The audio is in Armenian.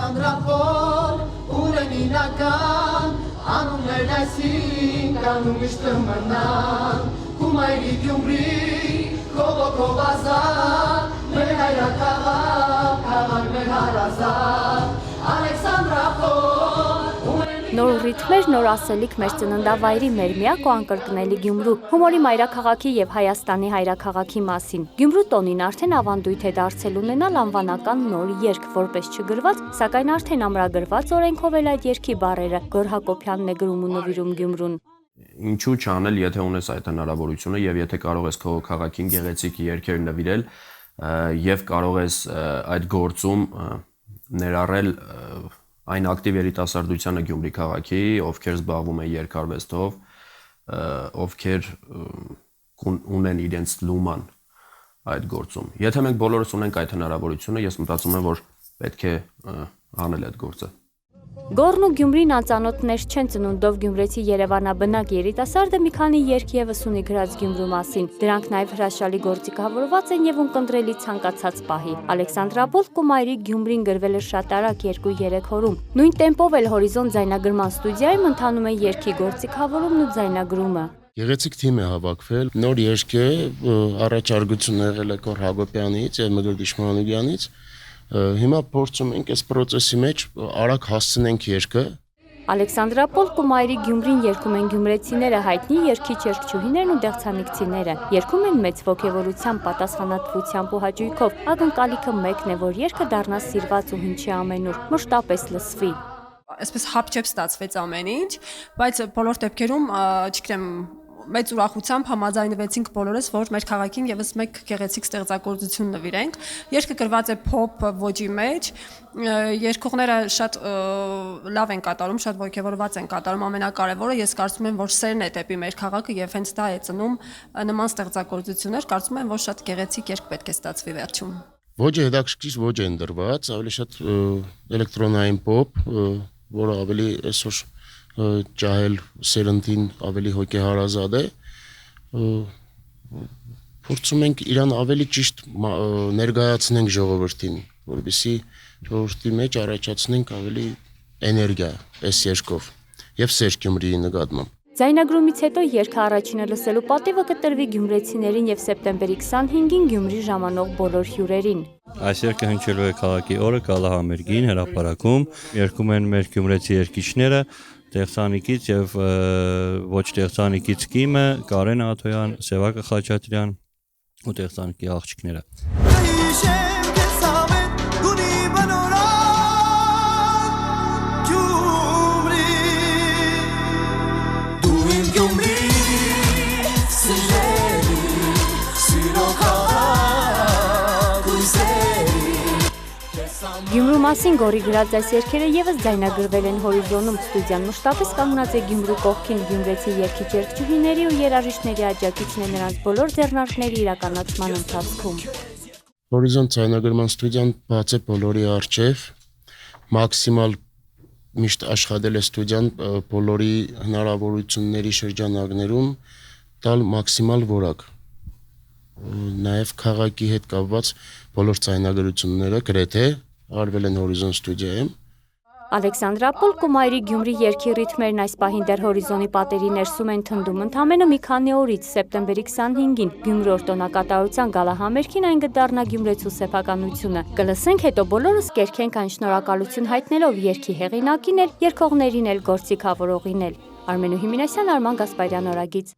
Ալեքսանդրապոլ, ուրեմինական, անուններն այսին կանում միշտ մնան, Կումայրի Գյումրի, քողոքով ազատ, մեր հայրաքաղաք, քաղաք մեր հարազատ, Ալեքսանդրապոլ, Նոր ռիթմեր, նոր ասելիք մեր ծննդավայրի, մեր միակ ու անկրկնելի Գյումրու, հումորի մայրաքաղաքի եւ Հայաստանի հայրաքաղաքի մասին։ Գյումրու տոնին արդեն ավանդույթ է դարձել ունենալ անվանական նոր երգ, որպես չգրված, սակայն արդեն ամրագրված օրենքով էլ այդ երգի բառերը Գոռ Հակոբյանն է գրում ու նվիրում Գյումրուն։ Ինչու չանել, եթե ունես այդ հնարավորությունը եւ եթե կարող ես քո քաղաքին գեղեցիկ երգեր նվիրել եւ կարող ես այդ գործում ներառել այն ակտիվ երիտասարդությանը Գյումրի քաղաքի, ովքեր զբաղվում են երգարվեստով, ովքեր ունեն իրենց լուման այդ գործում։ Եթե մենք բոլորս ունենք այդ հնարավորությունը, ես մտածում եմ, որ պետք է անել այդ գործը։ Գոռն ու Գյումրին անծանոթներ չեն ծնունդով գյումրեցի երևանաբնակ երիտասարդը մի քանի երգ եւս ունի գրած Գյումրու մասին։ Դրանք նաեւ հրաշալի գործիքավորված են եւ ունկնդրելի ցանկացած պահի։ Ալեքսանդրապոլ Կումայրի Գյումրին գրվել է շատ արագ 2-3 օրում։ Նույն տեմպով էլ Հորիզոն ձայնագրման ստուդիայում ընթանում է երգի գործիքավորումն ու ձայնագրումը։ Գեղեցիկ թիմ է հավաքվել, նոր երգ է, առաջարկություն եղել է Գոռ Հակոբյանից եւ Մգրտիչ Մանուկյանից։ Հիմա փորձում ենք այս process-ի մեջ արագ հասցնենք երգը։ Ալեքսանդրապոլ Կումայրի Գյումրին երգում են գյումրեցիները, հայտնի երգիչ երգչուհիներն ու դեղցանիկցիները։ Երգում են մեծ ոգևորությամբ, պատասխանատվությամբ ու հաճույքով։ Ակնկալիքը մեկն է, որ երգը դառնա սիրված ու հնչի ամենուր, մշտապես լսվի։ Այսպես հապճեպ ստացվեց ամեն ինչ, բայց բոլոր դեպքերում, չգիտեմ, մեծ ուրախությամբ համաձայնվեցինք բոլորս, որ մեր քաղաքին եւս մեկ գեղեցիկ ստեղծագործություն նվիրենք։ Երգը գրված է փոփ ոճի մեջ, երգողները շատ լավ են կատարում, շատ ոգևորված են կատարում, ամենակարևորը ես կարծում եմ, որ սերն է դեպի մեր քաղաքը եւ հենց դա է ծնում նման ստեղծագործություններ, կարծում եմ, որ շատ գեղեցիկ երգ պետք է ստացվի վերջում։ Ոճը հետաքրքիր ոճ է ընդրված, ավելի շատ էլեկտրոնային pop, որը ավելի այսօր ջահել սերնդին ավելի հոգեհարազատ է, փորձում ենք իրան ավելի ճիշտ ներկայացնենք ժողովրդին, որովհետեւ ժողովրդի մեջ առաջացնենք ավելի էներգիա այս երգով եւ սեր Գյումրիի նկատմամբ։ Ձայնագրումից հետո երգը առաջինը լսելու պատիվը կտրվի գյումրեցիներին եւ սեպտեմբերի 25-ին Գյումրի ժամանող բոլոր հյուրերին։ Այս երգը հնչելու է քաղաքի օրը Կալահամերգին հրապարակում, երգում են մեր գյումրեցի երգիչները, Տեղծանիկից եւ ոչ Տեղծանիկից կիմը Կարեն Աթոյան, Սևակը Խաչատրյան ու Տեղծանիկի աղջիկները։ Գյումրու մասին Գոռի գրած այս երգերը եւս ձայնագրվել են Հորիզոնում, ստուդիան մշտապես կանգնած է Գյումրու կողքին, գյումրեցի երգիչ երգչուհիների ու երաժիշտների աջակիցն է նրանց բոլոր ձեռնարկների իրականացման ընթացքում։ Հորիզոն ձայնագրման ստուդիան բաց է բոլորի առջև, մաքսիմալ միշտ աշխատել է ստուդիան բոլորի հնարավորությունների շրջանակներում տալ մաքսիմալ որակ։ Նաև քաղաքի հետ կապված բոլոր ձայնագրությունները գրեթե արվել են Հորիզոն ստուդիայում։ Ալեքսանդրապոլ Կումայրի Գյումրի երգի ռիթմերն այս պահին դեռ Հորիզոնի պատերի ներսում են թնդում, ընդամենը մի քանի օրից սեպտեմբերի 25-ին Գյումրու օրտոնակատարության գալահամերգին այն կդառնա գյումրեցու սեփականությունը։ Կլսենք, հետո բոլորս կերքենք այն շնորհակալություն հայտնելով երգի հեղինակին էլ, երգողներին էլ, գործիքավորողին էլ։ Արմենու Հիմինասյան, Արման Գասպարյան, Օրագիծ։